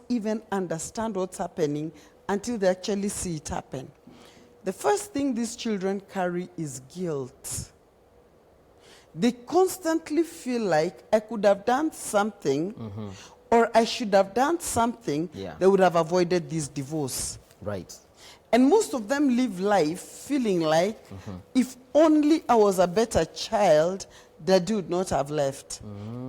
even understand what's happening until they actually see it happen. The first thing these children carry is guilt. They constantly feel like I could have done something or I should have done something that would have avoided this divorce. Right. And most of them live life feeling like if only I was a better child, Daddy would not have left.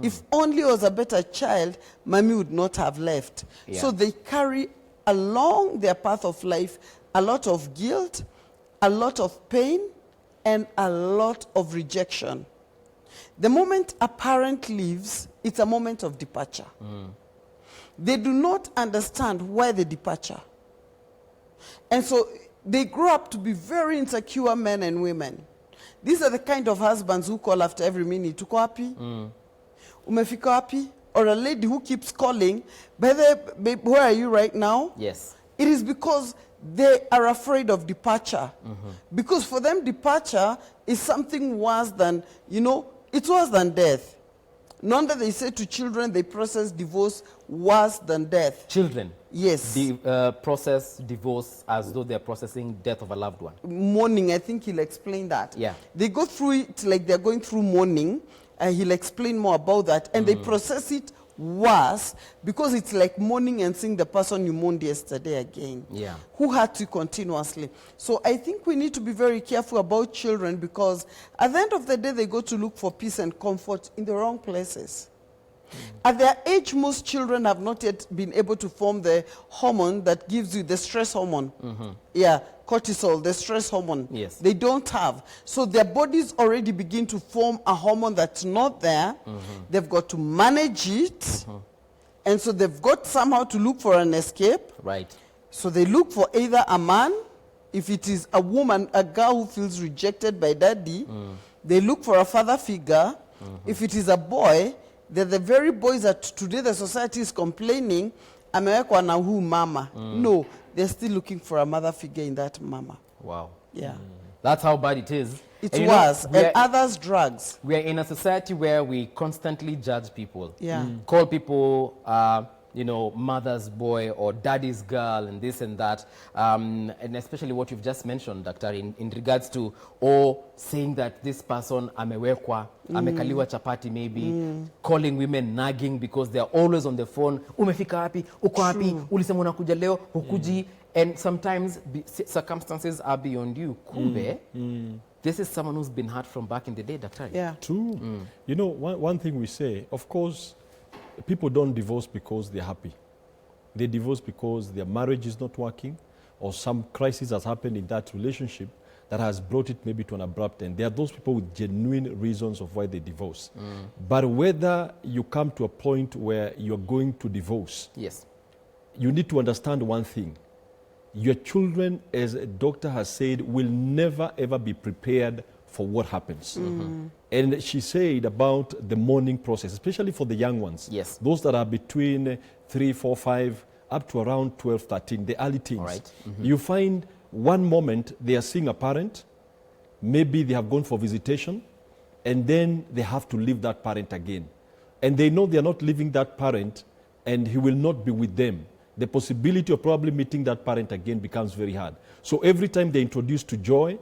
If only I was a better child, Mommy would not have left. Yeah. So they carry along their path of life a lot of guilt, a lot of pain, and a lot of rejection. The moment a parent leaves, it's a moment of departure. They do not understand why the departure. And so they grow up to be very insecure men and women. These are the kind of husbands who call after every minute. Uko wapi? Umefika wapi? Or a lady who keeps calling, babe, where are you right now? Yes. It is because they are afraid of departure. Because for them, departure is something worse than, it's worse than death. No wonder they say to children they process divorce worse than death. Children? Yes. Process divorce as though they're processing death of a loved one. Mourning, I think he'll explain that. Yeah. They go through it like they're going through mourning. He'll explain more about that. And they process it worse because it's like mourning and seeing the person you mourned yesterday again. Yeah. Who hurt you continuously. So I think we need to be very careful about children because at the end of the day, they go to look for peace and comfort in the wrong places. At their age, most children have not yet been able to form the hormone that gives you the stress hormone. Yeah, cortisol, the stress hormone. Yes. They don't have. So their bodies already begin to form a hormone that's not there. They've got to manage it. And so they've got somehow to look for an escape. Right. So they look for either a man, if it is a woman, a girl who feels rejected by daddy, they look for a father figure. If it is a boy, they're the very boys that today the society is complaining, amewekwa na huu mama. No, they're still looking for a mother figure in that mama. Wow. Yeah. That's how bad it is. It was. And others, drugs. We are in a society where we constantly judge people. Yeah. Call people, mother's boy or daddy's girl and this and that. And especially what you've just mentioned, Doctor, in regards to, saying that this person amewekwa, amekaliwa chapati maybe, calling women nagging because they're always on the phone. Umefika wapi? Uko wapi? Ulisema unakuja leo, hukuji. And sometimes circumstances are beyond you. Kumbe, this is someone who's been hurt from back in the day, Doctor. Yeah. True. You know, one thing we say, of course, people don't divorce because they're happy. They divorce because their marriage is not working or some crisis has happened in that relationship that has brought it maybe to an abrupt end. There are those people with genuine reasons of why they divorce. But whether you come to a point where you're going to divorce, yes, you need to understand one thing. Your children, as a doctor has said, will never ever be prepared for what happens. And she said about the mourning process, especially for the young ones. Yes. Those that are between 3, 4, 5, up to around 12, 13, the early teens. All right. You find one moment they are seeing a parent, maybe they have gone for visitation, and then they have to leave that parent again. And they know they are not leaving that parent, and he will not be with them. The possibility of probably meeting that parent again becomes very hard. So every time they're introduced to joy,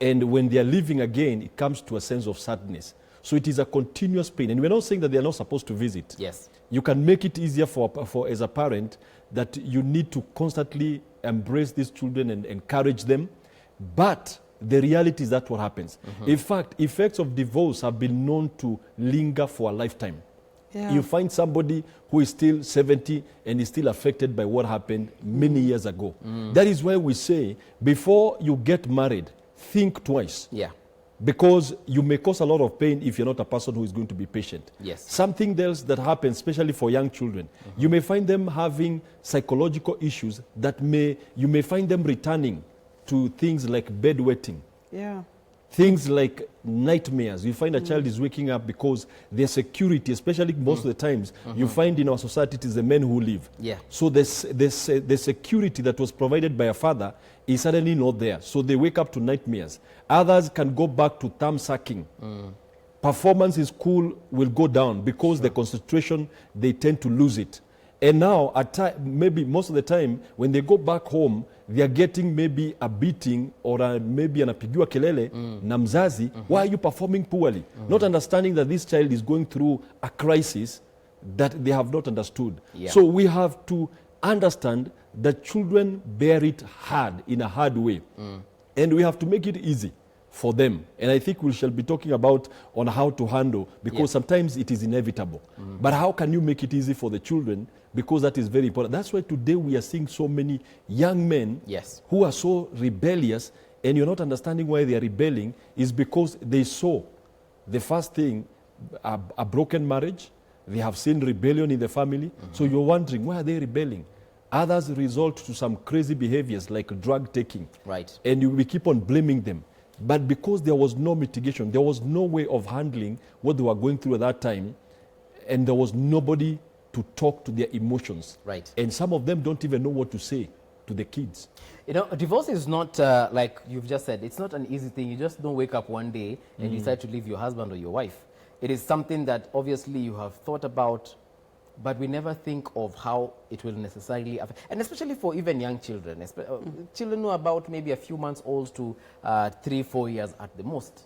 and when they are leaving again, it comes to a sense of sadness. So it is a continuous pain. And we're not saying that they are not supposed to visit. Yes. You can make it easier for as a parent that you need to constantly embrace these children and encourage them. But the reality is that what happens. In fact, effects of divorce have been known to linger for a lifetime. Yeah. You find somebody who is still 70 and is still affected by what happened many years ago. That is why we say, before you get married, think twice. Yeah. Because you may cause a lot of pain if you're not a person who is going to be patient. Yes. Something else that happens, especially for young children, you may find them having psychological issues that you may find them returning to things like bedwetting. Yeah. Things like nightmares. You find a child is waking up because their security, especially most of the times, you find in our society it is the men who leave. Yeah. So the security that was provided by a father is suddenly not there. So they wake up to nightmares. Others can go back to thumb sucking. Performance in school will go down because the concentration, they tend to lose it. And now, maybe most of the time, when they go back home, they are getting maybe a beating or maybe anapigiwa kelele na mzazi. Why are you performing poorly? Not understanding that this child is going through a crisis that they have not understood. Yeah. So we have to understand that children bear it hard, in a hard way. And we have to make it easy for them. And I think we shall be talking about on how to handle, because sometimes it is inevitable. But how can you make it easy for the children? Because that is very important. That's why today we are seeing so many young men who are so rebellious, and you're not understanding why they are rebelling is because they saw the first thing, a broken marriage. They have seen rebellion in the family. So you're wondering, why are they rebelling? Others resort to some crazy behaviors like drug taking. Right. And we keep on blaming them. But because there was no mitigation, there was no way of handling what they were going through at that time, and there was nobody to talk to their emotions. Right. And some of them don't even know what to say to the kids. You know, divorce is not, like you've just said, it's not an easy thing. You just don't wake up one day and decide to leave your husband or your wife. It is something that obviously you have thought about, but we never think of how it will necessarily affect, and especially for even young children, children who are about maybe a few months old to 3-4 years at the most.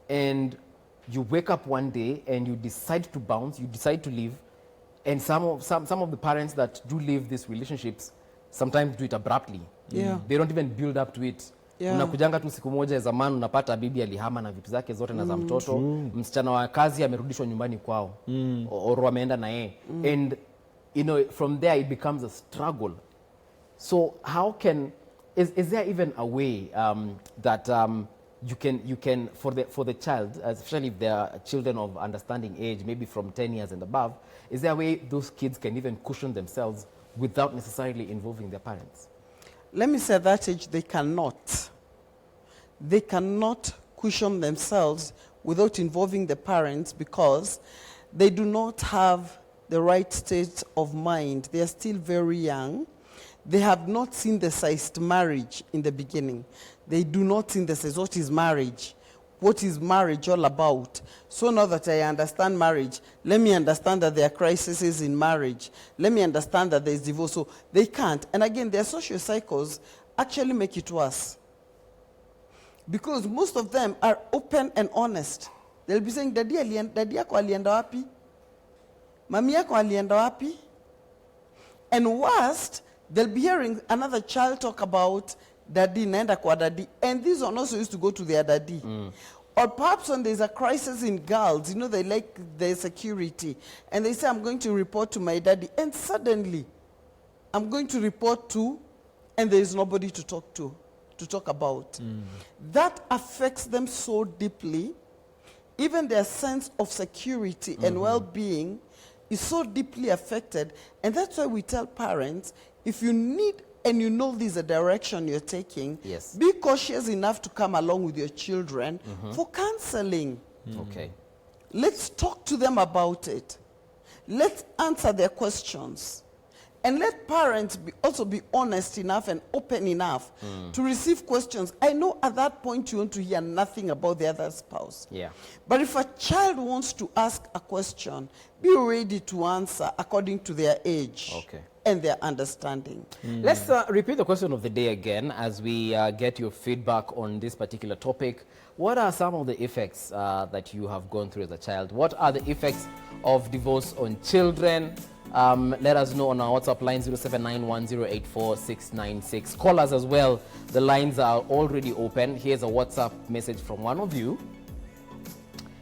And you wake up one day and you decide to bounce, you decide to leave, and some of the parents that do leave these relationships sometimes do it abruptly. Yeah. They don't even build up to it. Yeah. Unakujanga tu siku moja zamani unapata bibi alihama na vitu zake zote na za mtoto, msichana wa kazi amerudishwa nyumbani kwao, or wameenda na yeye. And you know, from there it becomes a struggle. So how can, is there even a way that you can for the child, especially if they are children of understanding age, maybe from 10 years and above, is there a way those kids can even cushion themselves without necessarily involving their parents? Let me say at that age, they cannot. They cannot cushion themselves without involving the parents, because they do not have the right state of mind. They are still very young. They have not synthesized marriage in the beginning. They do not synthesize what is marriage. What is marriage all about? So now that I understand marriage, let me understand that there are crises in marriage. Let me understand that there is divorce. So they can't. And again, their social cycles actually make it worse. Because most of them are open and honest. They'll be saying, Daddy yako alienda wapi? Mami yako alienda wapi? And worst, they'll be hearing another child talk about daddy, naenda kwa daddy. And these are also used to go to their daddy. Or perhaps when there's a crisis in girls, you know, they like their security. And they say, I'm going to report to my daddy. And suddenly, I'm going to report to, and there is nobody to talk about. That affects them so deeply. Even their sense of security and well-being is so deeply affected. And that's why we tell parents, if you need and you know this is a direction you're taking, be cautious enough to come along with your children for counseling. Okay. Let's talk to them about it. Let's answer their questions. And let parents also be honest enough and open enough to receive questions. I know at that point you want to hear nothing about the other spouse. Yeah. But if a child wants to ask a question, be ready to answer according to their age. Okay. And their understanding. Let's repeat the question of the day again as we get your feedback on this particular topic. What are some of the effects that you have gone through as a child? What are the effects of divorce on children? Let us know on our WhatsApp line 0791084696. Call us as well. The lines are already open. Here's a WhatsApp message from one of you.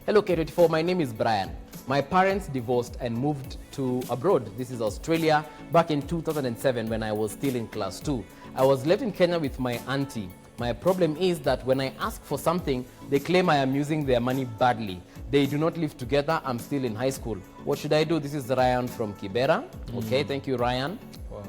Hello K24, my name is Brian. My parents divorced and moved to abroad. This is Australia back in 2007 when I was still in class 2. I was left in Kenya with my auntie. My problem is that when I ask for something, they claim I am using their money badly. They do not live together. I'm still in high school. What should I do? This is Ryan from Kibera. Okay, thank you, Ryan. Wow.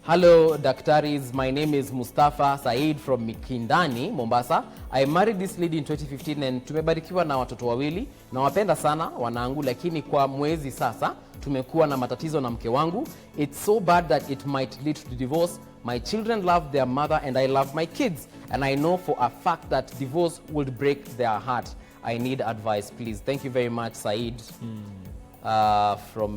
Hello, Daktaris. My name is Mustafa Said from Mikindani, Mombasa. I married this lady in 2015 and tumebarikiwa na watoto wawili. Nawapenda sana wanangu, lakini kwa mwezi sasa tumekuwa na matatizo na mke wangu. It's so bad that it might lead to divorce. My children love their mother and I love my kids. And I know for a fact that divorce would break their heart. I need advice, please. Thank you very much, Said. from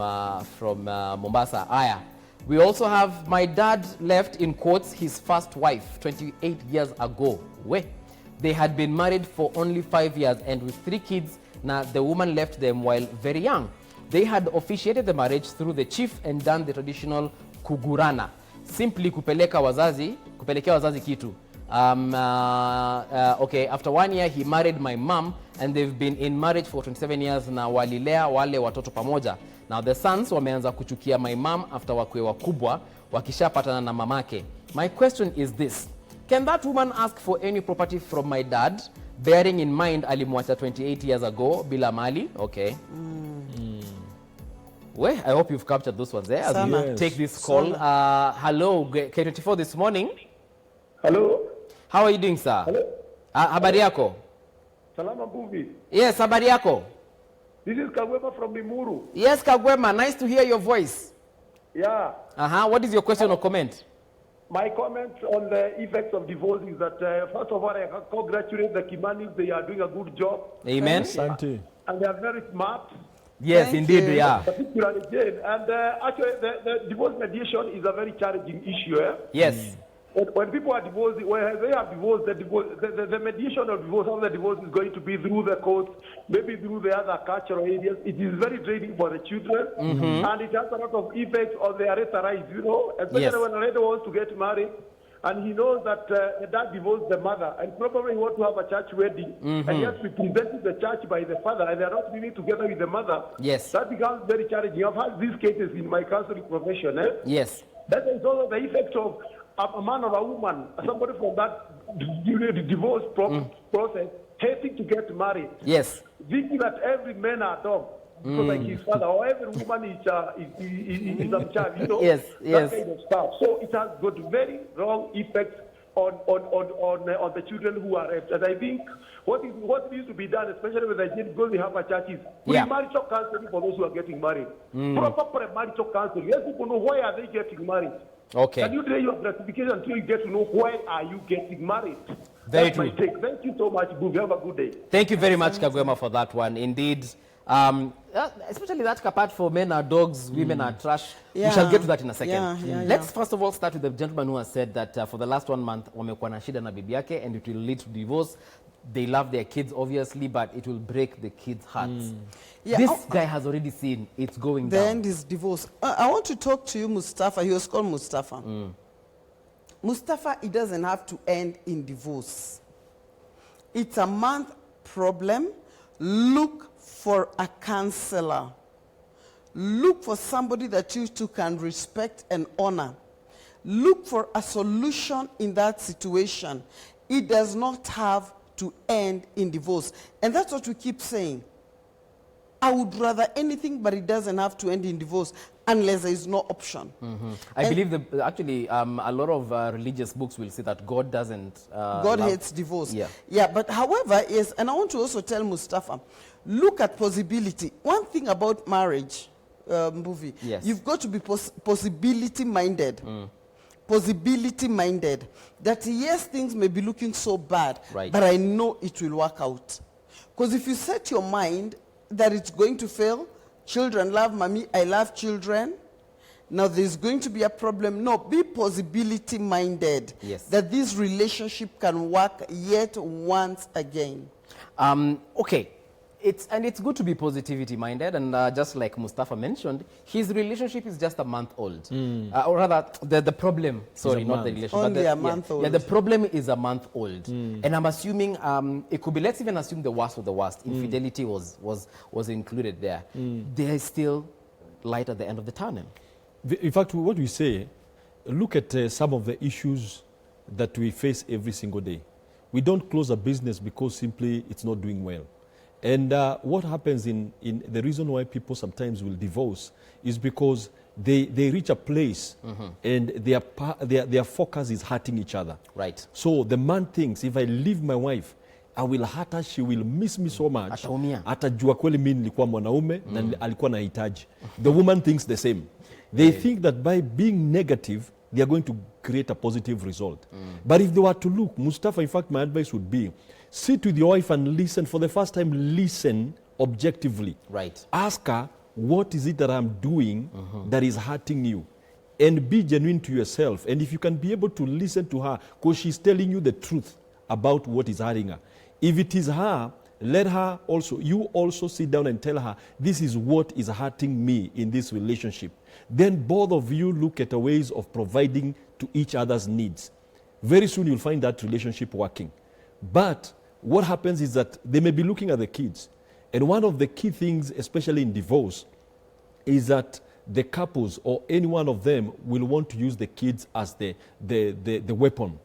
Mombasa. Aya. We also have my dad left, in quotes, his first wife 28 years ago. They had been married for only 5 years and with 3 kids. Now the woman left them while very young. They had officiated the marriage through the chief and done the traditional kugurana. Simply kupelekea wazazi kitu. Okay, after 1 year he married my mom and they've been in marriage for 27 years na walilea wale watoto pamoja. Now the sons wameanza kuchukia my mom after wakwe wakubwa wakishapatana na mamake. My question is this: can that woman ask for any property from my dad, bearing in mind alimwacha 28 years ago bila mali? Okay. Well, I hope you've captured those ones there as we take this call. Hello, K24 this morning. Hello. How are you doing, sir? Hello. Habari yako? Salama Mbuvi. Yes, habari yako? This is Kagwema from Limuru. Yes, Kagwema, nice to hear your voice. Yeah. What is your question or comment? My comment on the effects of divorce is that, first of all, I congratulate the Kimanis. They are doing a good job. Amen. Asante. And they are very smart. Yes, Thank indeed, you. yeah. Particularly Jane. And actually, the divorce mediation is a very challenging issue. Yes. When people are divorcing, when they have divorced, the mediation of divorce, how the divorce is going to be through the courts, maybe through the other cultural areas. It is very draining for the children, and it has a lot of effects on their rights, especially when a lady wants to get married, and he knows that the dad divorced the mother, and probably want to have a church wedding, and he has represented the church by the father, and they are not living together with the mother. Yes. That becomes very challenging. I've had these cases in my counseling profession. Yes. That is also the effect of a man or a woman, somebody from that divorce process, hating to get married. Yes. Thinking that every man are dog, because like his father, or every woman is a child, Yes, yes. that kind of stuff. So it has got very wrong effects on the children who are left. And I think what needs to be done, especially with the because we have a churches, premarital counseling for those who are getting married. Proper premarital counseling. Let people know why are they getting married. Okay. Can you delay your gratification until you get to know why are you getting married? Very That's true. my take. Thank you so much, Boo. Have a good day. Thank you very much, Kagwema, for that one. Indeed. Especially that part for men are dogs, women are trash. Yeah. We shall get to that in a second. Yeah. Let's first of all start with the gentleman who has said that for the last 1 month, wamekuwa na shida na bibi yake and it will lead to divorce. They love their kids, obviously, but it will break the kids' hearts. Yeah, This guy has already seen it's going The down. end is divorce. I want to talk to you, Mustafa. He was called Mustafa. Mustafa, it doesn't have to end in divorce. It's a month problem. Look for a counselor. Look for somebody that you two can respect and honor. Look for a solution in that situation. It does not have to end in divorce. And that's what we keep saying. I would rather anything, but it doesn't have to end in divorce unless there is no option. I believe actually a lot of religious books will say that God doesn't God love- hates divorce. Yeah. But however, yes, and I want to also tell Mustafa, look at possibility. One thing about marriage, movie, Yes. you've got to be possibility minded. Possibility minded. That yes, things may be looking so bad, Right. but I know it will work out. Because if you set your mind that it's going to fail, children love mommy, I love children, now there's going to be a problem. No, be possibility minded. Yes. That this relationship can work yet once again. Okay. It's good to be positivity minded, and just like Mustafa mentioned, his relationship is just a month old. Or rather, the problem, sorry, not the relationship. Only but a month old. Yeah, the problem is a month old. And I'm assuming, it could be, let's even assume the worst of the worst. Infidelity was included there. There is still light at the end of the tunnel. In fact, what we say, look at some of the issues that we face every single day. We don't close a business because simply it's not doing well. And what happens in the reason why people sometimes will divorce is because they reach a place and their focus is hurting each other. Right. So the man thinks, if I leave my wife, I will hurt her, she will miss me so much. Ataumia. Atajua kweli mimi nilikuwa mwanaume na alikuwa nahitaji. The woman thinks the same. They think that by being negative, they are going to create a positive result. But if they were to look, Mustafa, in fact, my advice would be, sit with your wife and listen. For the first time, listen objectively. Right. Ask her, what is it that I'm doing that is hurting you? And be genuine to yourself. And if you can be able to listen to her, because she's telling you the truth about what is hurting her. If it is her, let her also, you also sit down and tell her, this is what is hurting me in this relationship. Then both of you look at the ways of providing to each other's needs. Very soon you'll find that relationship working. But what happens is that they may be looking at the kids. And one of the key things, especially in divorce, is that the couples or any one of them will want to use the kids as the weapon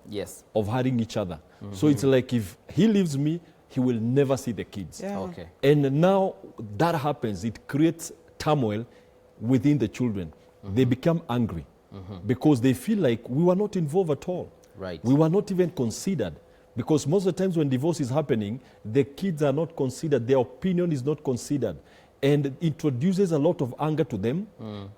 of hurting each other. So it's like if he leaves me, he will never see the kids. Yeah. Okay. And now that happens, it creates turmoil within the children. They become angry because they feel like we were not involved at all. Right. We were not even considered. Because most of the times when divorce is happening, the kids are not considered, their opinion is not considered. And it introduces a lot of anger to them.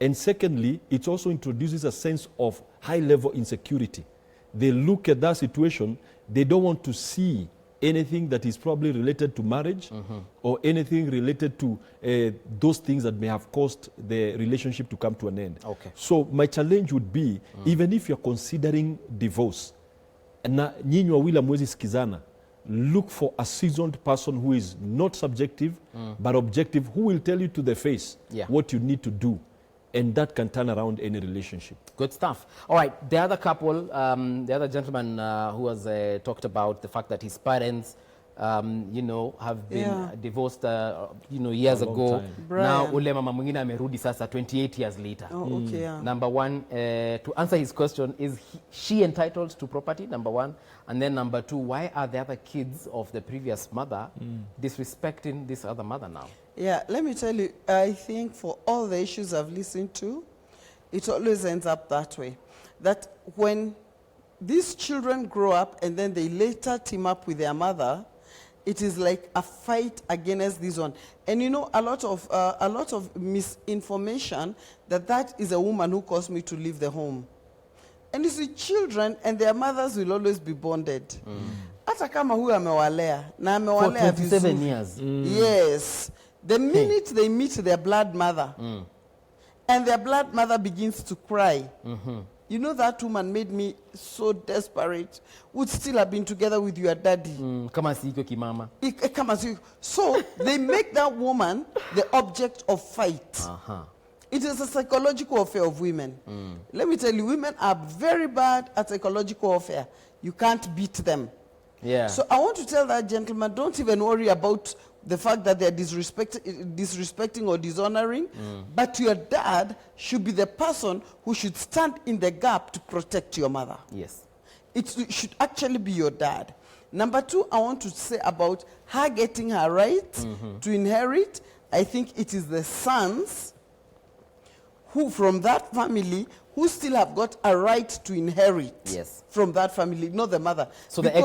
And secondly, it also introduces a sense of high-level insecurity. They look at that situation, they don't want to see anything that is probably related to marriage or anything related to those things that may have caused the relationship to come to an end. Okay. So my challenge would be, even if you're considering divorce, na nyinyi wawili hamwezi sikizana, look for a seasoned person who is not subjective but objective, who will tell you to the face what you need to do, and that can turn around any relationship. Good stuff. All right, the other couple, the other gentleman who has talked about the fact that his parents, you know, have been divorced, you know, years ago. Now, ule mama mwingine amerudi sasa 28 years later. Oh, okay, yeah. Number one, to answer his question, is she entitled to property, number one? And then number two, why are the other kids of the previous mother disrespecting this other mother now? Yeah, let me tell you, I think for all the issues I've listened to, it always ends up that way. That when these children grow up and then they later team up with their mother, it is like a fight against this one. And you know, a lot of misinformation that is a woman who caused me to leave the home. And you see, children and their mothers will always be bonded. Hata kama huyu amewalea, na amewalea for 27 years. Yes. The minute they meet their blood mother, and their blood mother begins to cry, you know, that woman made me so desperate. Would still have been together with your daddy. Kama siko kimama. So they make that woman the object of fight. It is a psychological warfare of women. Let me tell you, women are very bad at psychological warfare. You can't beat them. Yeah. So I want to tell that gentleman, don't even worry about the fact that they're disrespecting or dishonoring, but your dad should be the person who should stand in the gap to protect your mother. Yes. It should actually be your dad. Number two, I want to say about her getting her right to inherit. I think it is the sons who from that family who still have got a right to inherit from that family, not the mother. So the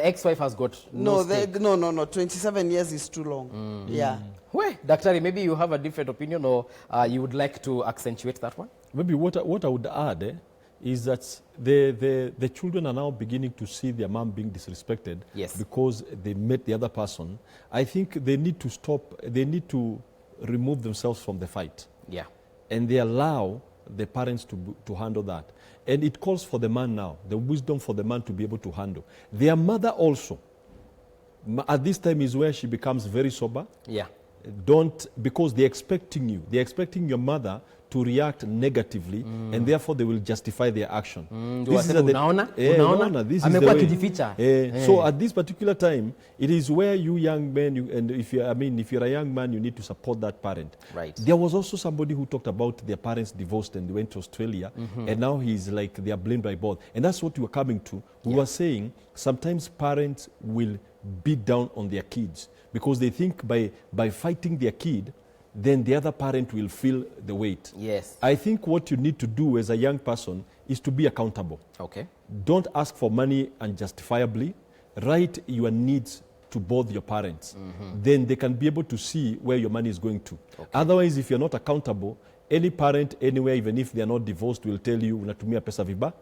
ex-wife has got no stake. No, 27 years is too long. Yeah. Well, Daktari, maybe you have a different opinion, or you would like to accentuate that one? Maybe what I would add is that the children are now beginning to see their mom being disrespected because they met the other person. I think they need to stop, they need to remove themselves from the fight. Yeah. And they allow the parents to handle that. And it calls for the man now, the wisdom for the man to be able to handle. Their mother also, at this time is where she becomes very sober. Yeah. Because they're expecting you, they're expecting your mother to react negatively, and therefore they will justify their action. This is the way. So at this particular time, it is where you young men, and if you're a young man, you need to support that parent. Right. There was also somebody who talked about their parents divorced and they went to Australia, and now he's like, they are blamed by both. And that's what we were coming to. We were saying sometimes parents will beat down on their kids because they think by fighting their kid, then the other parent will feel the weight. Yes. I think what you need to do as a young person is to be accountable. Okay. Don't ask for money unjustifiably. Write your needs to both your parents. Then they can be able to see where your money is going to. Okay. Otherwise, if you're not accountable, any parent anywhere, even if they are not divorced, will tell you, unatumia pesa viba.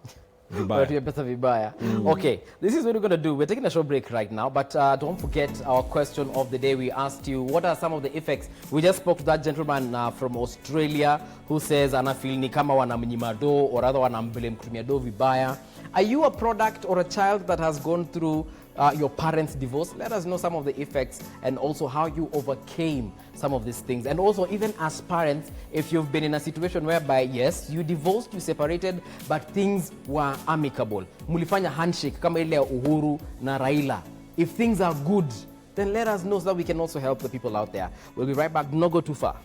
Vibaya. Wanatumia pesa vibaya. Okay, this is what we're going to do. We're taking a short break right now, but don't forget our question of the day. We asked you, what are some of the effects? We just spoke to that gentleman from Australia who says anafeel ni kama wanamnyima do, or rather wanamblame kutumia do vibaya. Are you a product or a child that has gone through your parents' divorce? Let us know some of the effects and also how you overcame some of these things. And also, even as parents, if you've been in a situation whereby, yes, you divorced, you separated, but things were amicable. Mulifanya handshake kama ile ya Uhuru na Raila. If things are good, then let us know so that we can also help the people out there. We'll be right back. Don't go too far.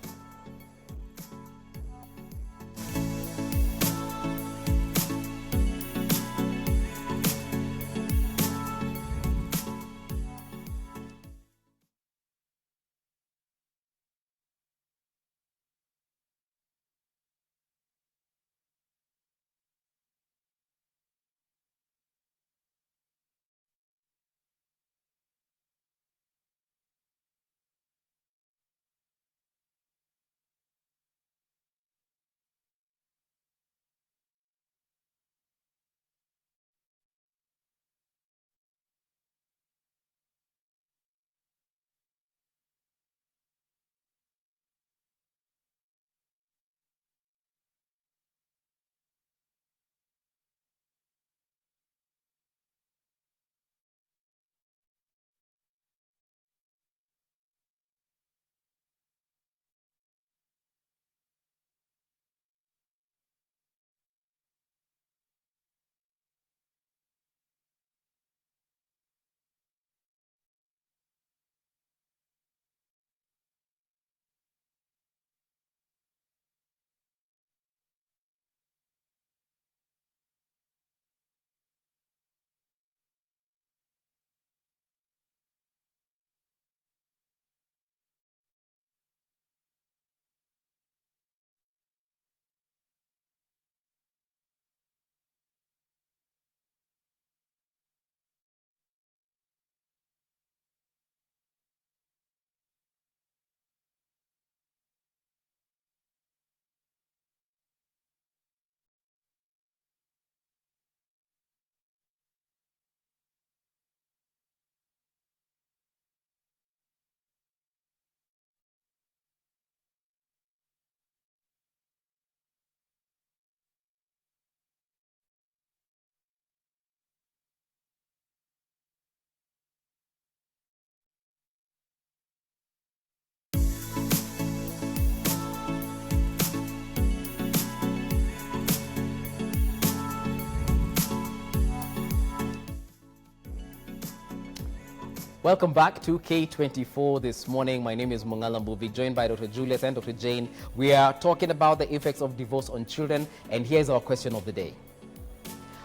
Welcome back to K24 this morning. My name is Mungala Mbuvi, joined by Dr. Julius and Dr. Jane. We are talking about the effects of divorce on children, and here's our question of the day.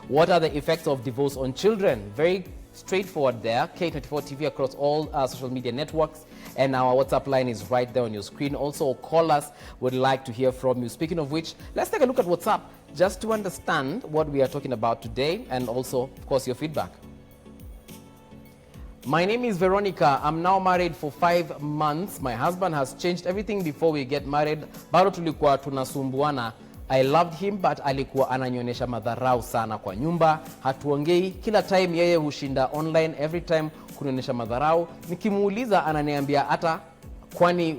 What are the effects of divorce on children? Very straightforward there. K24 TV across all social media networks, and our WhatsApp line is right there on your screen. Also, call us. Would like to hear from you. Speaking of which, let's take a look at WhatsApp just to understand what we are talking about today, and also, of course, your feedback. My name is Veronica. I'm now married for 5 months. My husband has changed everything before we get married. Bado tulikuwa tunasumbuana. I loved him, but alikuwa ananionyesha madharau sana kwa nyumba. Hatuongei. Kila time yeye hushinda online. Every time kunionyesha madharau. Nikimuuliza ananiambia hata kwani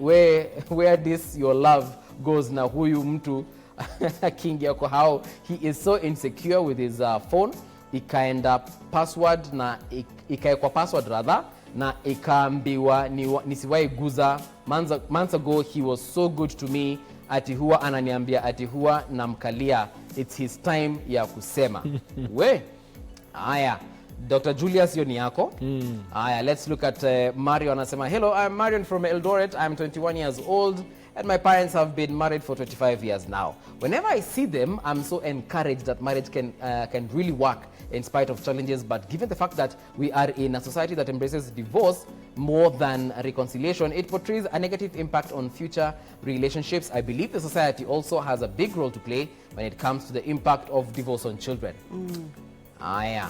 where this your love goes na huyu mtu akiingia kwa how he is so insecure with his phone. Ikaenda password na ikaekwa password rather na ikaambiwa nisiwahi guza. Months ago he was so good to me, ati huwa ananiambia ati huwa namkalia. It's his time ya kusema. We haya, Dr. Julius, hiyo ni yako. Haya, let's look at Mario. Anasema, hello, I'm Marion from Eldoret. I'm 21 years old and my parents have been married for 25 years now. Whenever I see them, I'm so encouraged that marriage can really work in spite of challenges. But given the fact that we are in a society that embraces divorce more than reconciliation, it portrays a negative impact on future relationships. I believe the society also has a big role to play when it comes to the impact of divorce on children. Aya.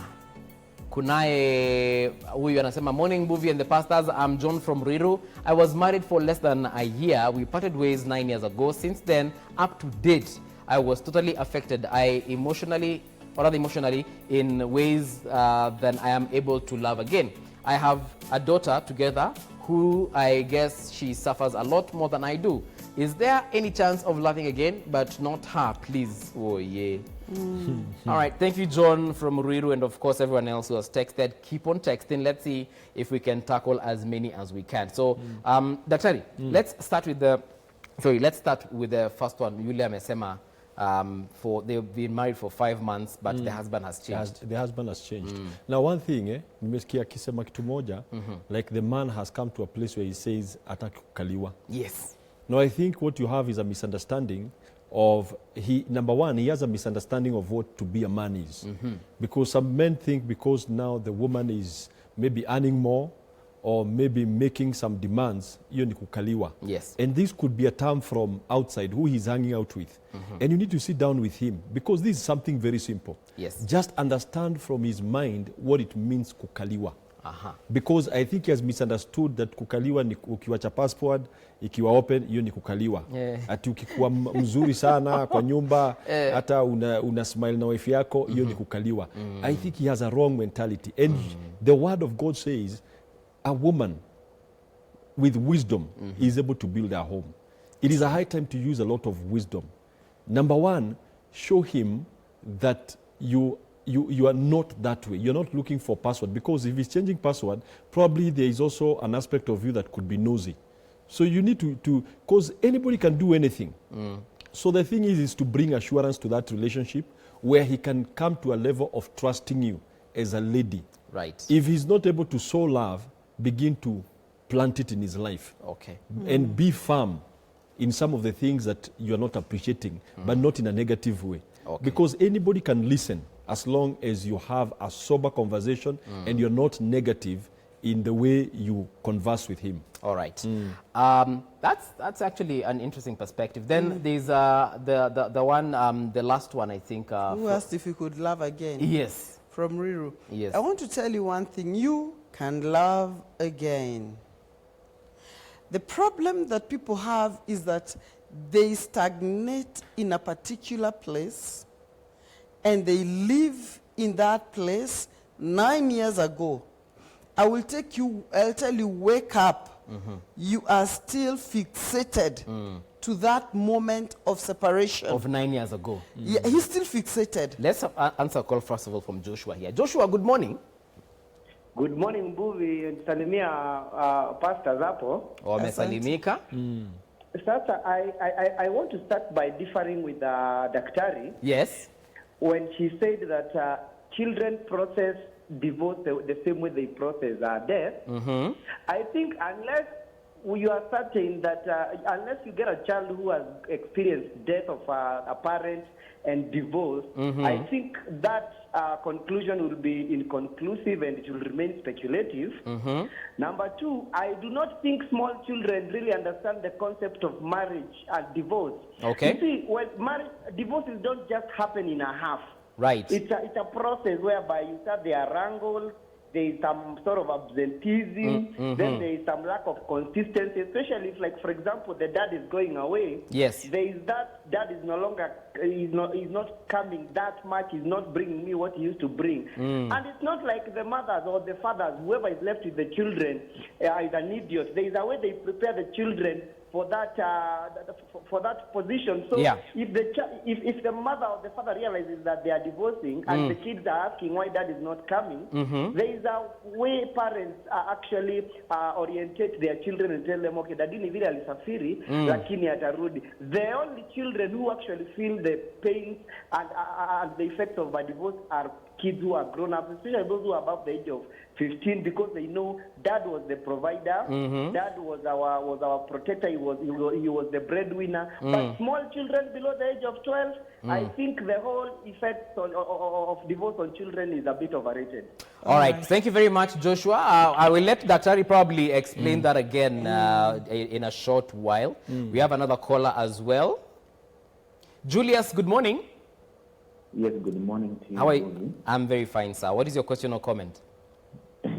Kunaye huyu anasema, morning movie and the pastors. I'm John from Riru. I was married for less than a year. We parted ways 9 years ago. Since then, up to date, I was totally affected. I emotionally or rather emotionally, in ways than I am able to love again. I have a daughter together who I guess she suffers a lot more than I do. Is there any chance of loving again, but not her, please? Oh, yeah. All right, thank you, John from Ruiru, and of course, everyone else who has texted. Keep on texting. Let's see if we can tackle as many as we can. So, Daktari, let's start with the first one. Yulia Mesema, they've been married for 5 months, but the husband has changed. The husband has changed. Now, one thing, nimesikia akisema kitu moja, like the man has come to a place where he says, ataki kukaliwa. Yes. Now, I think what you have is a misunderstanding of, number one, he has a misunderstanding of what to be a man is. Because some men think because now the woman is maybe earning more or maybe making some demands, hiyo ni kukaliwa. Yes. And this could be a term from outside, who he's hanging out with. And you need to sit down with him, because this is something very simple. Yes. Just understand from his mind what it means kukaliwa. Because I think he has misunderstood that kukaliwa ni ukiwacha passport, ikiwa open, hiyo ni kukaliwa. Ati ukikuwa mzuri sana kwa nyumba, hata una smile na wife yako, hiyo ni kukaliwa. I think he has a wrong mentality. And the word of God says, a woman with wisdom is able to build a home. It is a high time to use a lot of wisdom. Number one, show him that you are not that way. You're not looking for password, because if he's changing password, probably there is also an aspect of you that could be nosy. So you need to because anybody can do anything. So the thing is to bring assurance to that relationship where he can come to a level of trusting you as a lady. Right. If he's not able to sow love, begin to plant it in his life. Okay. And be firm in some of the things that you're not appreciating, but not in a negative way. Okay. Because anybody can listen as long as you have a sober conversation and you're not negative in the way you converse with him. All right. That's actually an interesting perspective. Then there's the one, the last one, I think. Who asked if you could love again? Yes. From Riru. Yes. I want to tell you one thing. You can love again. The problem that people have is that they stagnate in a particular place and they live in that place 9 years ago. I'll tell you, wake up. You are still fixated to that moment of separation. Of 9 years ago. Yeah, he's still fixated. Let's answer a call first of all from Joshua here. Joshua, good morning. Good morning, Mbuvi. Salimia pastors hapo. Wamesalimika. Sasa, I want to start by differing with Daktari. Yes. When she said that children process divorce the same way they process death. I think unless you are certain that unless you get a child who has experienced death of a parent and divorce, I think that conclusion will be inconclusive and it will remain speculative. Number two, I do not think small children really understand the concept of marriage and divorce. Okay. You see, when divorces don't just happen in a half. Right. It's a process whereby you start there wrangle, there is some sort of absenteeism, then there is some lack of consistency, especially if, like, for example, the dad is going away. Yes. There is that dad is no longer, is not coming that much, is not bringing me what he used to bring. And it's not like the mothers or the fathers, whoever is left with the children, is an idiot. There is a way they prepare the children for that position. So yeah. if the mother or the father realizes that they are divorcing and the kids are asking why dad is not coming, there is a way parents actually orientate their children and tell them, okay, daddy ni vile alisafiri, lakini atarudi. The only children who actually feel the pain and the effects of a divorce are kids who are grown up, especially those who are above the age of 15, because they know dad was the provider, dad was our protector, he was the breadwinner. But small children below the age of 12, I think the whole effect of divorce on children is a bit overrated. All right, thank you very much, Joshua. I will let Daktari probably explain that again in a short while. We have another caller as well. Julius, good morning. Yes, good morning to you. How are you? I'm very fine, sir. What is your question or comment?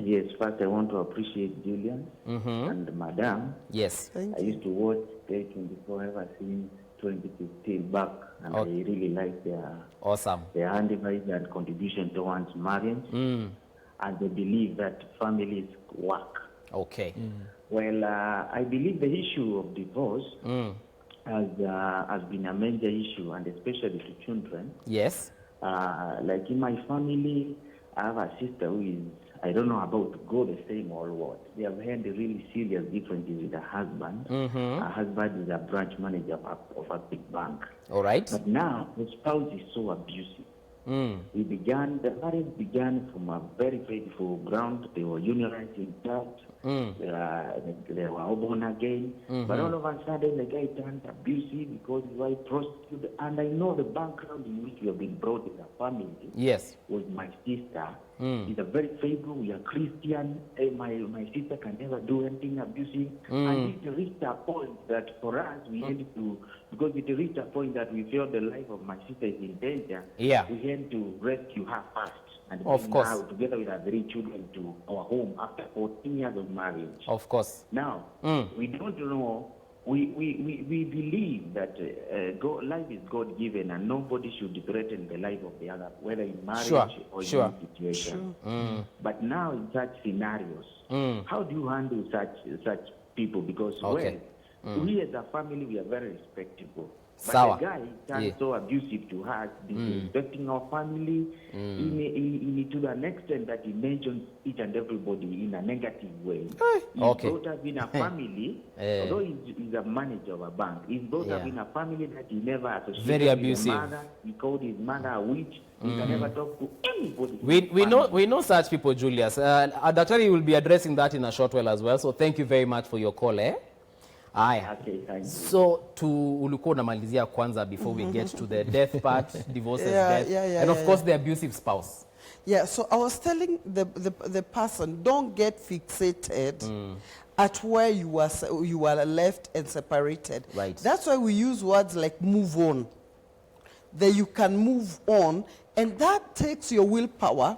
Yes, first I want to appreciate Julian and Madam. Yes. Thank I used to watch Day 24 ever since 2015 back, and I really like their Awesome. advice and contribution towards marriage, and they believe that families work. Okay. Well, I believe the issue of divorce has been a major issue, and especially to children. Yes. Like in my family, I have a sister who is, I don't know about to go the same or what. They have had really serious differences with her husband. Her husband is a branch manager of a big bank. All right. But now the spouse is so abusive. The marriage began from a very faithful ground. They were unionized in church. They were all born again. But all of a sudden, the guy turned abusive because his wife prostituted. And I know the background in which we have been brought in a family. Yes. Was my sister. She's a very faithful. We are Christian. My sister can never do anything abusive. And it reached a point that for us, we had to, because it reached a point that we felt the life of my sister is in danger. Yeah. We had to rescue her first. And Of bring course. her out together with our 3 children to our home after 14 years of marriage. Of course. Now, we don't know. We believe that life is God-given and nobody should threaten the life of the other, whether in marriage or in any situation. But now in such scenarios, how do you handle such people? Because, we as a family, we are very respectable. But the guy turned so abusive to us, disrespecting our family to the extent that he mentions each and everybody in a negative way. He brought us in a family, although he's a manager of a bank, he's brought us in a family that he never associated Very abusive. with his mother. He called his mother a witch. He can never talk to anybody. We know such people, Julius. Dr. will be addressing that in a short while as well. So thank you very much for your call. Aya. Okay, thank you. So ulikuwa unamalizia kwanza before we get to the death part, divorces, death, and of course the abusive spouse. Yeah, so I was telling the person, don't get fixated at where you are left and separated. Right. That's why we use words like move on. That you can move on, and that takes your willpower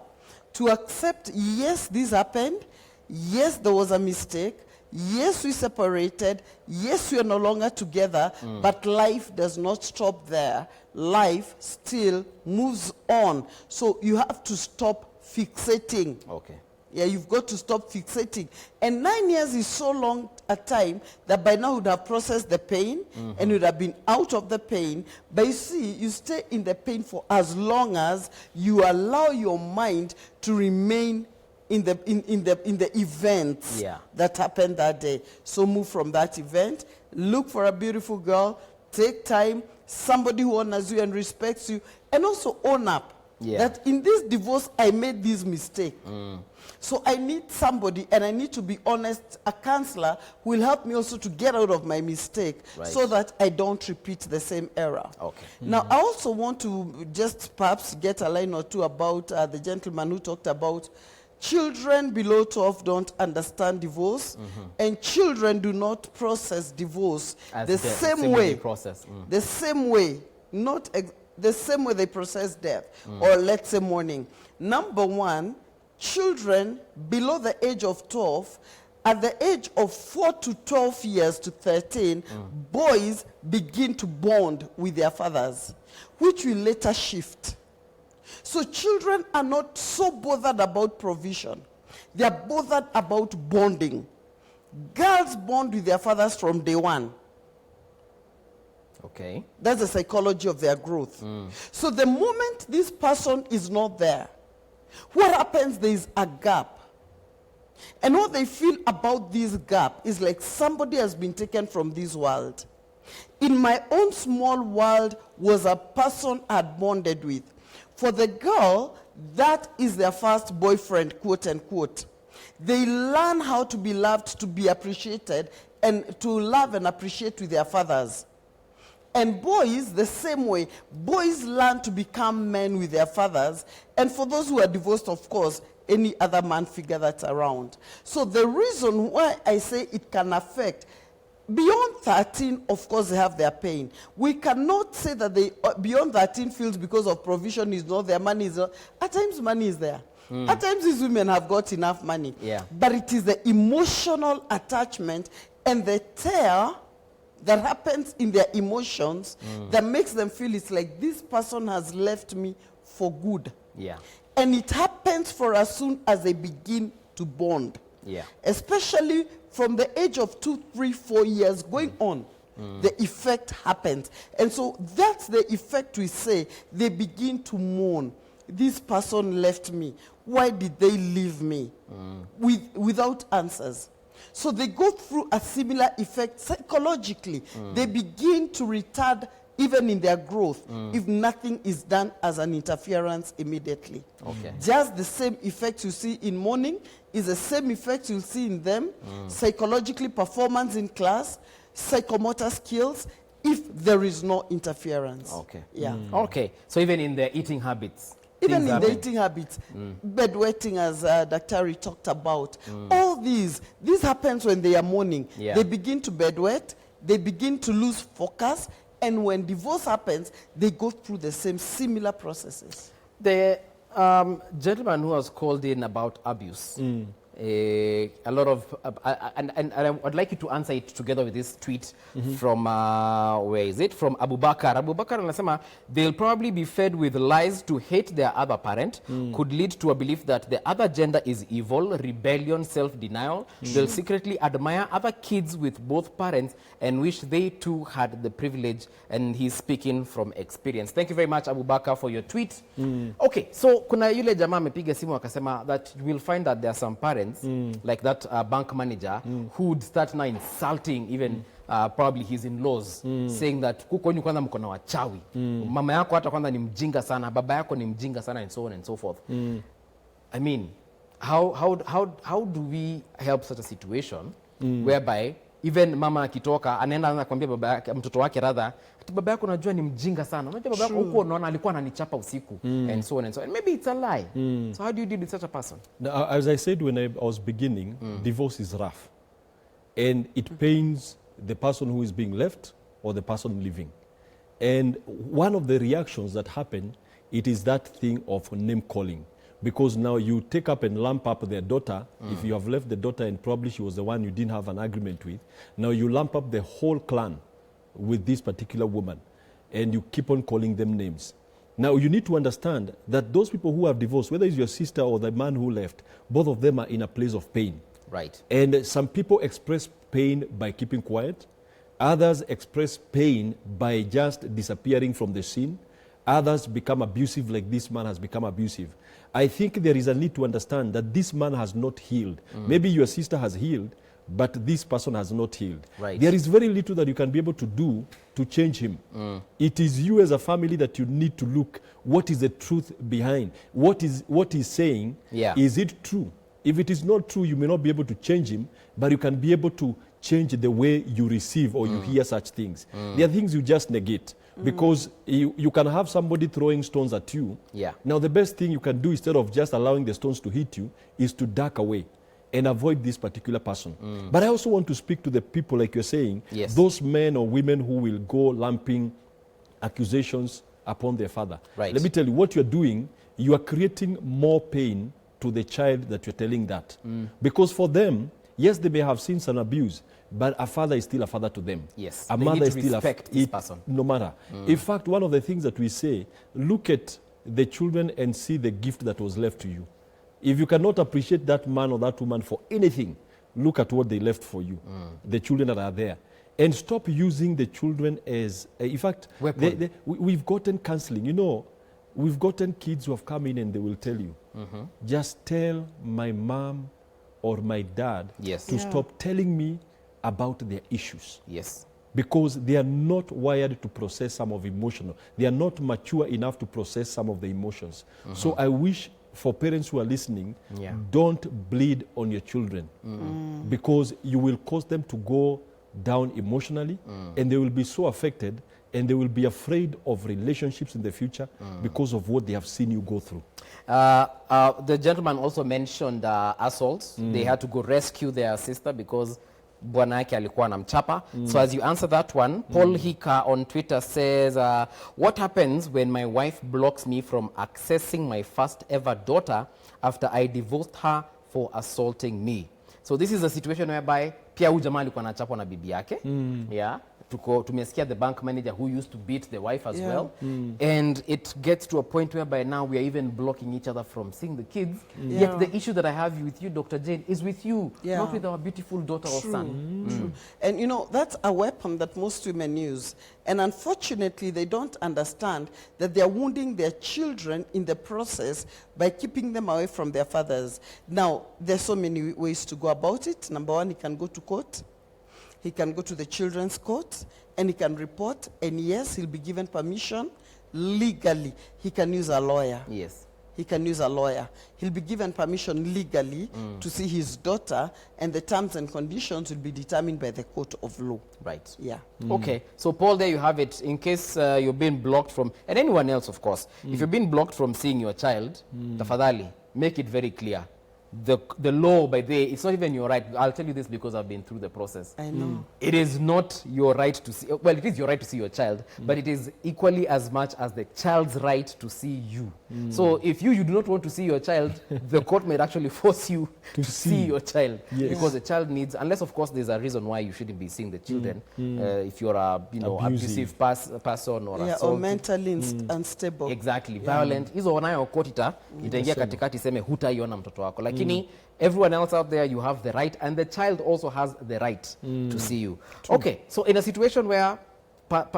to accept, yes, this happened, yes, there was a mistake, yes, we separated, yes, we are no longer together, but life does not stop there. Life still moves on. So you have to stop fixating. Okay. Yeah, you've got to stop fixating. And 9 years is so long a time that by now you would have processed the pain and you would have been out of the pain. But you see, you stay in the pain for as long as you allow your mind to remain in the events that happened that day. So move from that event, look for a beautiful girl, take time, somebody who honors you and respects you, and also own up that in this divorce I made this mistake. So I need somebody, and I need to be honest, a counselor who will help me also to get out of my mistake so that I don't repeat the same error. Okay. Now, I also want to just perhaps get a line or two about the gentleman who talked about children below 12 don't understand divorce, and children do not process divorce the same way. The same way, not the same way they process death, or let's say mourning. Number one, children below the age of 12, at the age of 4 to 12 years to 13, boys begin to bond with their fathers, which will later shift. So children are not so bothered about provision. They are bothered about bonding. Girls bond with their fathers from day one. Okay. That's the psychology of their growth. So the moment this person is not there, what happens? There is a gap. And what they feel about this gap is like somebody has been taken from this world. In my own small world was a person I had bonded with. For the girl, that is their first boyfriend, quote unquote. They learn how to be loved, to be appreciated, and to love and appreciate with their fathers. And boys, the same way. Boys learn to become men with their fathers. And for those who are divorced, of course, any other man figure that's around. So the reason why I say it can affect, beyond 13, of course, they have their pain. We cannot say that they, beyond 13 feels because of provision is not there, money is not. At times, money is there. At times, these women have got enough money. Yeah. But it is the emotional attachment and the tear that happens in their emotions that makes them feel it's like this person has left me for good. Yeah. And it happens for as soon as they begin to bond. Yeah. Especially from the age of 2, 3, 4 years going on, the effect happens. And so that's the effect we say. They begin to mourn. This person left me. Why did they leave me? Without answers. So they go through a similar effect psychologically. They begin to retard even in their growth if nothing is done as an interference immediately. Okay. Just the same effect you see in mourning is the same effect you'll see in them, psychologically, performance in class, psychomotor skills, if there is no interference. Okay. Yeah. Okay. So even in their eating habits. Even things in the happen. eating habits, bedwetting, as Dr. talked about, all this happens when they are mourning. Yeah. They begin to bedwet, they begin to lose focus, and when divorce happens, they go through the same similar processes. The gentleman who was called in about abuse, a lot of, and I would like you to answer it together with this tweet from, where is it? From Abu Bakar. Abu Bakar anasema, they'll probably be fed with lies to hate their other parent, could lead to a belief that the other gender is evil, rebellion, self-denial. They'll secretly admire other kids with both parents and wish they too had the privilege, and he's speaking from experience. Thank you very much, Abu Bakar, for your tweet. Okay, so kuna yule jamaa amepiga simu akasema that you will find that there are some parents like that bank manager who would start now insulting even probably his in-laws, saying that kuko ni kwanza mko na wachawi, mama yako hata kwanza ni mjinga sana, baba yako ni mjinga sana, and so on and so forth. I mean, how do we help such a situation whereby even mama akitoka anaenda anakuambia baba yake, mtoto wake rather, ati baba yako unajua ni mjinga sana, unajua baba yako huko unaona alikuwa ananichapa usiku, and so on and so on. And maybe it's a lie. So how do you deal with such a person? Now, as I said when I was beginning, divorce is rough. And it pains the person who is being left or the person living. And one of the reactions that happen, it is that thing of name calling. Because now you take up and lump up their daughter. If you have left the daughter and probably she was the one you didn't have an agreement with, now you lump up the whole clan with this particular woman and you keep on calling them names. Now you need to understand that those people who have divorced, whether it's your sister or the man who left, both of them are in a place of pain. Right. And some people express pain by keeping quiet. Others express pain by just disappearing from the scene. Others become abusive, like this man has become abusive. I think there is a need to understand that this man has not healed. Maybe your sister has healed, but this person has not healed. Right. There is very little that you can be able to do to change him. It is you as a family that you need to look. What is the truth behind? What he's saying? Yeah. Is it true? If it is not true, you may not be able to change him, but you can be able to change the way you receive or you hear such things. There are things you just negate. Because you can have somebody throwing stones at you. Yeah. Now the best thing you can do instead of just allowing the stones to hit you is to duck away and avoid this particular person. But I also want to speak to the people, like you're saying, Yes. those men or women who will go lumping accusations upon their father. Right. Let me tell you, what you're doing, you are creating more pain to the child that you're telling that. Because for them, yes, they may have seen some abuse, but a father is still a father to them. Yes, A they mother need is to still respect this person. No matter. In fact, one of the things that we say, look at the children and see the gift that was left to you. If you cannot appreciate that man or that woman for anything, look at what they left for you, the children that are there. And stop using the children as, in fact, Weapon. we've gotten counseling. You know, we've gotten kids who have come in and they will tell you, just tell my mom or my dad Yes. to stop telling me about their issues. Yes. Because they are not wired to process some of emotional. They are not mature enough to process some of the emotions. So I wish for parents who are listening, Yeah. don't bleed on your children. Because you will cause them to go down emotionally and they will be so affected and they will be afraid of relationships in the future because of what they have seen you go through. The gentleman also mentioned assaults. They had to go rescue their sister because bwana yake alikuwa anamchapa. So as you answer that one, Paul Hika on Twitter says, what happens when my wife blocks me from accessing my first ever daughter after I divorced her for assaulting me? So this is a situation whereby pia huyu jamaa alikuwa anachapwa na bibi yake. Yeah. tumesikia the bank manager who used to beat the wife as well. And it gets to a point whereby now we are even blocking each other from seeing the kids. Yet the issue that I have with you, Dr. Jane, is with you, not with our beautiful daughter or son. True. And you know, that's a weapon that most women use. And unfortunately, they don't understand that they are wounding their children in the process by keeping them away from their fathers. Now, there's so many ways to go about it. Number one, he can go to court. He can go to the children's court, and he can report. And yes, he'll be given permission legally. He can use a lawyer. Yes. He can use a lawyer. He'll be given permission legally to see his daughter, and the terms and conditions will be determined by the court of law. Right. Yeah. Okay. So, Paul, there you have it. In case you're being blocked from, and anyone else, of course, if you're being blocked from seeing your child, tafadhali, make it very clear. The law, by the way, it's not even your right. I'll tell you this because I've been through the process. I know. It is not your right to see, well, it is your right to see your child, but it is equally as much as the child's right to see you. So if you do not want to see your child, the court might actually force you to see your child. Yes. Because the child needs, unless of course there's a reason why you shouldn't be seeing the children, if you're a abusive person or Yeah, assault. or mentally unstable. Exactly, violent. Hizo wanayo court itaingia katikati iseme hutaiona mtoto wako. Lakini everyone else out there, you have the right, and the child also has the right to see you. Okay, so in a situation where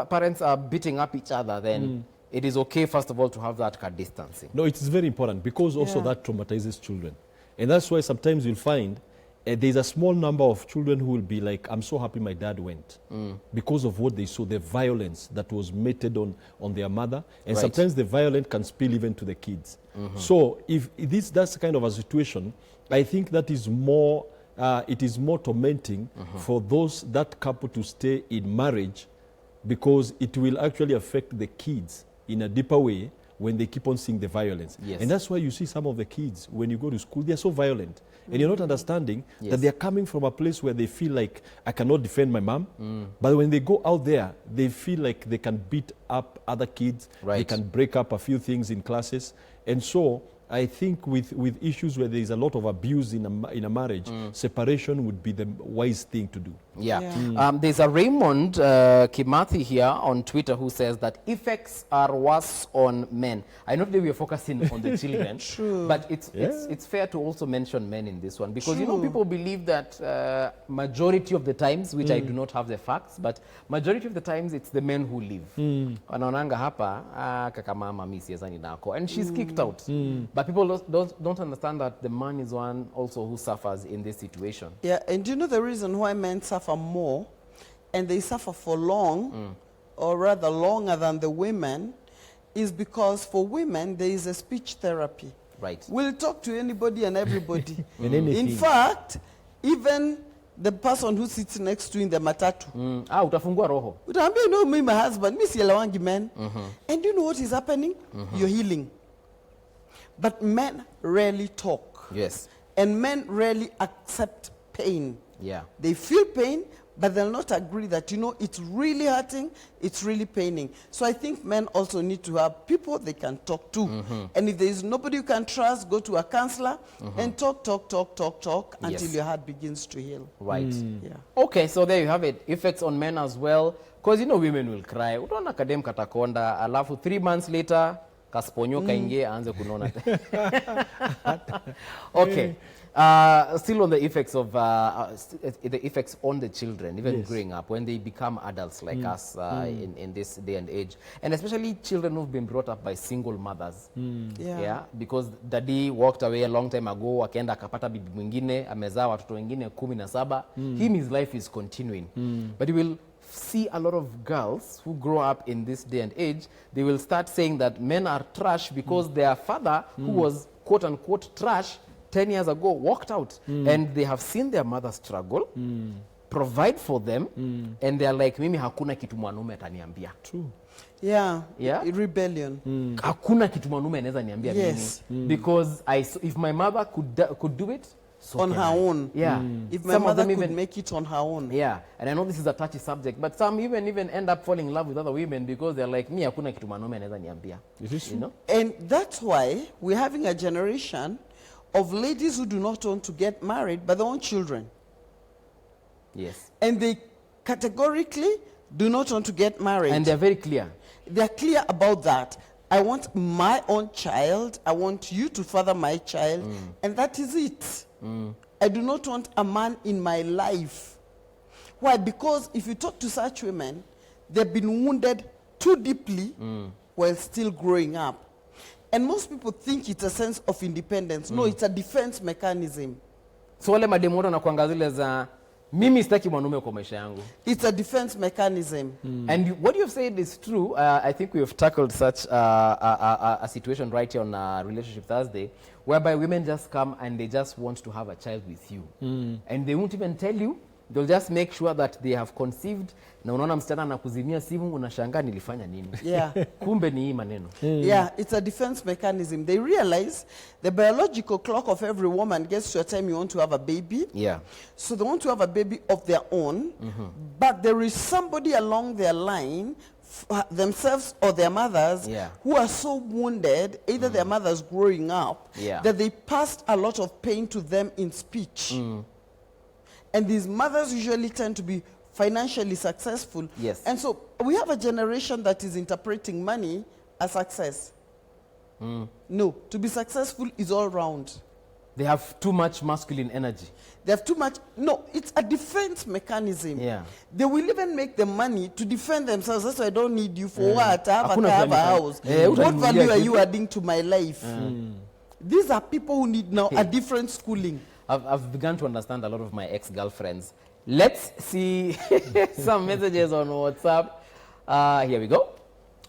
parents are beating up each other, then it is okay, first of all, to have that kind of distancing. No, it is very important because also that traumatizes children. And that's why sometimes you'll find there's a small number of children who will be like, I'm so happy my dad went. Because of what they saw, the violence that was meted on their mother. And sometimes the violence can spill even to the kids. So if that's kind of a situation, I think that is more, it is more tormenting for that couple to stay in marriage, because it will actually affect the kids in a deeper way when they keep on seeing the violence. Yes. And that's why you see some of the kids, when you go to school, they're so violent. And you're not understanding that they're coming from a place where they feel like, I cannot defend my mom. But when they go out there, they feel like they can beat up other kids. They can break up a few things in classes. And so I think with issues where there is a lot of abuse in a marriage, separation would be the wise thing to do. Yeah. There's a Raymond Kimathi here on Twitter who says that effects are worse on men. I know that we are focusing on the children, but it's fair to also mention men in this one, because you know, people believe that majority of the times, which I do not have the facts, but majority of the times it's the men who leave. Wanaonanga hapa kaka mama mimi siwezani nako, and she's kicked out. But people don't understand that the man is one also who suffers in this situation. Yeah, and do you know the reason why men suffer more, and they suffer for long, or rather longer than the women, is because for women there is a speech therapy. Right. We'll talk to anybody and everybody. Anything. In fact, even the person who sits next to you in the matatu. Utafungua roho. Utaambia, no, me, my husband, me sielewangi men. And you know what is happening? You're healing. But men rarely talk. Yes. And men rarely accept pain. Yeah. They feel pain, but they'll not agree that, you know, it's really hurting, it's really paining. So I think men also need to have people they can talk to. And if there is nobody you can trust, go to a counselor and talk until your heart begins to heal. Right. Yeah. Okay, so there you have it. Effects on men as well. Because, you know, women will cry. Utaona kadem katakonda, alafu 3 months later, kasponyoka ingie aanze kunona. Okay. Still on the effects of the effects on the children, even growing up, when they become adults like us in this day and age, and especially children who've been brought up by single mothers. Yeah, because daddy walked away a long time ago, akaenda akapata bibi mwingine, amezaa watoto wengine 17. His life is continuing, but he will see a lot of girls who grow up in this day and age. They will start saying that men are trash because their father, who was quote unquote trash 10 years ago, walked out, and they have seen their mother struggle, provide for them, and they're like, mimi hakuna kitu mwanaume ataniambia. True. Yeah. Rebellion. Hakuna kitu mwanaume anaweza niambia mimi, because if my mother could do it, so on her own. Yeah. If my mother could make it on her own. Yeah. And I know this is a touchy subject, but some even end up falling in love with other women because they're like, me hakuna kitu mwanaume anaweza niambia. You know? And that's why we're having a generation of ladies who do not want to get married, but they want children. Yes. And they categorically do not want to get married. And they're very clear. They're clear about that. I want my own child. I want you to father my child. And that is it. I do not want a man in my life. Why? Because if you talk to such women, they've been wounded too deeply while still growing up. And most people think it's a sense of independence. No, it's a defense mechanism. So wale mademu wote wanakuanga zile za mimi sitaki mwanaume kwa maisha yangu. It's a defense mechanism. And what you've said is true. I think we have tackled such a situation right here on Relationship Thursday, whereby women just come and they just want to have a child with you. And they won't even tell you. They'll just make sure that they have conceived. Na unaona msichana anakuzimia simu, unashangaa nilifanya nini? Yeah. Kumbe ni hii maneno. Yeah, it's a defense mechanism. They realize the biological clock of every woman gets to a time you want to have a baby. Yeah. So they want to have a baby of their own. But there is somebody along their line, themselves or their mothers, who are so wounded, either their mothers growing up, that they passed a lot of pain to them in speech. And these mothers usually tend to be financially successful. Yes. And so we have a generation that is interpreting money as success. No, to be successful is all round. They have too much masculine energy. They have too much. No, it's a defense mechanism. Yeah. They will even make the money to defend themselves. That's why I don't need you for what? I have Hakuna a car, I have a value. house. What What value are you adding to my life? These are people who need now a different schooling. I've begun to understand a lot of my ex-girlfriends. Let's see some messages on WhatsApp. Here we go.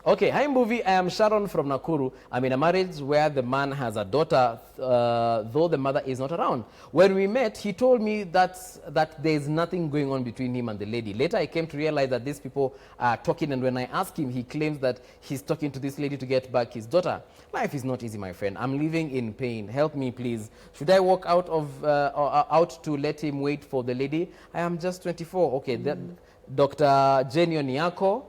Okay, hi Mbuvi, I am Sharon from Nakuru. I'm in a marriage where the man has a daughter, though the mother is not around. When we met, he told me that there's nothing going on between him and the lady. Later, I came to realize that these people are talking, and when I asked him, he claims that he's talking to this lady to get back his daughter. Life is not easy, my friend. I'm living in pain. Help me, please. Should I walk out out to let him wait for the lady? I am just 24. Okay, Dr. Jenny Oniako.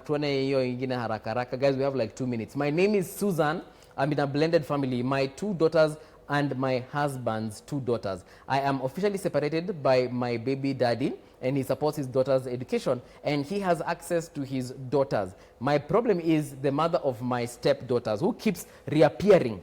Tuone hiyo ingine haraka haraka. Guys, we have like 2 minutes. My name is Susan. I'm in a blended family. My 2 daughters and my husband's 2 daughters. I am officially separated by my baby daddy, and he supports his daughter's education, and he has access to his daughters. My problem is the mother of my stepdaughters, who keeps reappearing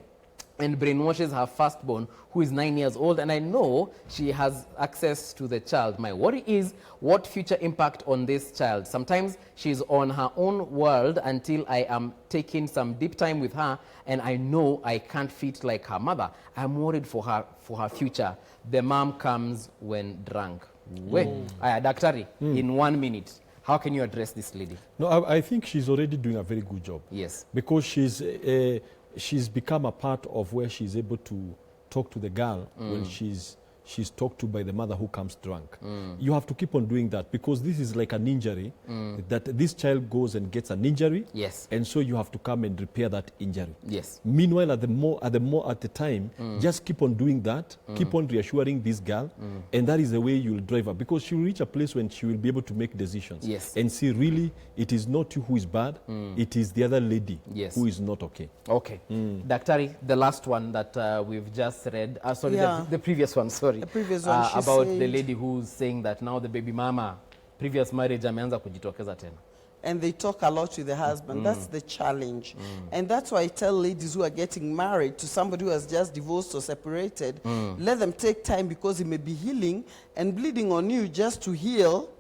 and brainwashes her firstborn, who is 9 years old, and I know she has access to the child. My worry is what future impact on this child. Sometimes she's on her own world until I am taking some deep time with her, and I know I can't fit like her mother. I'm worried for her future. The mom comes when drunk. Daktari, in 1 minute, how can you address this lady? No, I think she's already doing a very good job. Yes. Because she's become a part of where she's able to talk to the girl when she's talked to by the mother who comes drunk. You have to keep on doing that, because this is like an injury, that this child goes and gets an injury. Yes. And so you have to come and repair that injury. Yes. Meanwhile, at the time, just keep on doing that, keep on reassuring this girl, and that is the way you'll drive her, because she will reach a place when she will be able to make decisions. Yes. And see, really, it is not you who is bad, it is the other lady who is not okay. Okay. Daktari, the last one that we've just read, sorry, the previous one, sorry. The previous one, she about said, the lady who's saying that now the baby mama, previous marriage, ameanza kujitokeza tena. And they talk a lot with the husband. That's the challenge. And that's why I tell ladies who are getting married to somebody who has just divorced or separated, let them take time, because he may be healing and bleeding on you just to heal.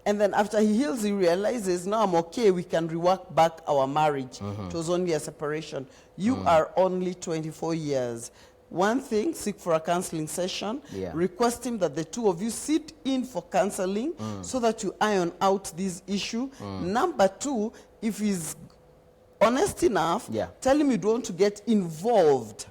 And then after he heals, he realizes, now I'm okay, we can rework back our marriage. It was only a separation. You are only 24 years. One thing, seek for a counseling session. Request him that the two of you sit in for counseling so that you iron out this issue. Number 2, if he's honest enough, tell him you don't want to get involved.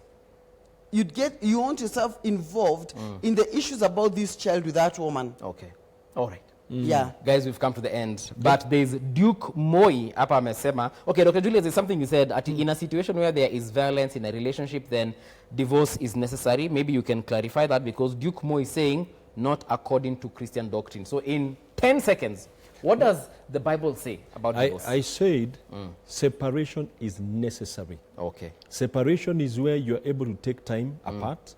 You want yourself involved in the issues about this child with that woman. Okay. All right. Yeah. Guys, we've come to the end. But there's Duke Moi hapa amesema. Okay, Dr. Julius, there's something you said. In a situation where there is violence in a relationship, then divorce is necessary. Maybe you can clarify that, because Duke Moi is saying not according to Christian doctrine. So in 10 seconds, what does the Bible say about divorce? I said separation is necessary. Okay. Separation is where you are able to take time apart,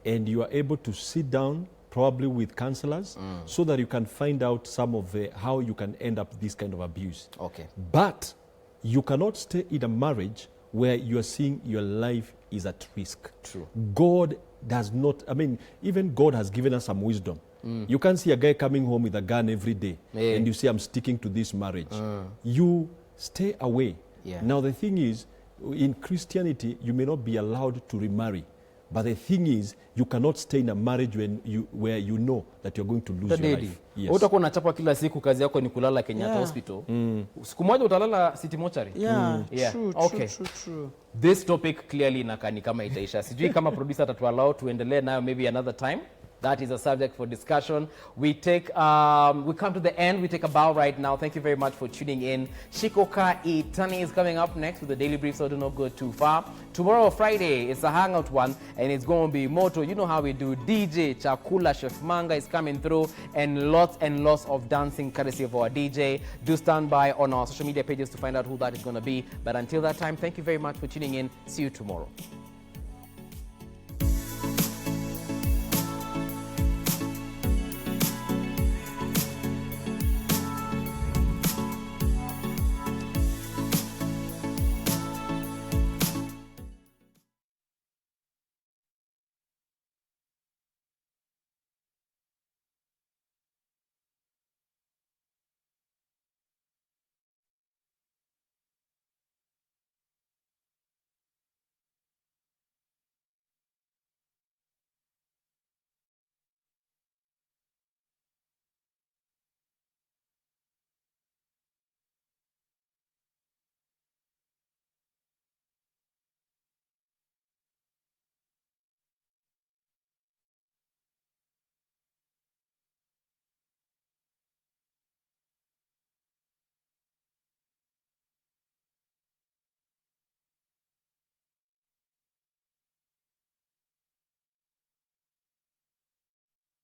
and you are able to sit down, probably with counselors, so that you can find out some of how you can end up this kind of abuse. Okay. But you cannot stay in a marriage where you are seeing your life is at risk. True. God does not, I mean, even God has given us some wisdom. You can't see a guy coming home with a gun every day and you say, I'm sticking to this marriage. You stay away. Yeah. Now the thing is, in Christianity, you may not be allowed to remarry. But the thing is, you cannot stay in a marriage where you know that you're going to lose your life. Yes. Utakuwa unachapa kila siku, kazi yako ni kulala Kenyatta Hospital. Siku moja utalala City Mortuary. True, Okay. true. This topic clearly inakani kama itaisha. Sijui kama producer atatuallow tuendelee nayo maybe another time. That is a subject for discussion. We come to the end. We take a bow right now. Thank you very much for tuning in. Shikoka Itani is coming up next with the Daily Brief, so do not go too far. Tomorrow, Friday, it's a hangout one, and it's going to be moto. You know how we do. DJ Chakula Chef Manga is coming through, and lots of dancing courtesy of our DJ. Do stand by on our social media pages to find out who that is going to be. But until that time, thank you very much for tuning in. See you tomorrow.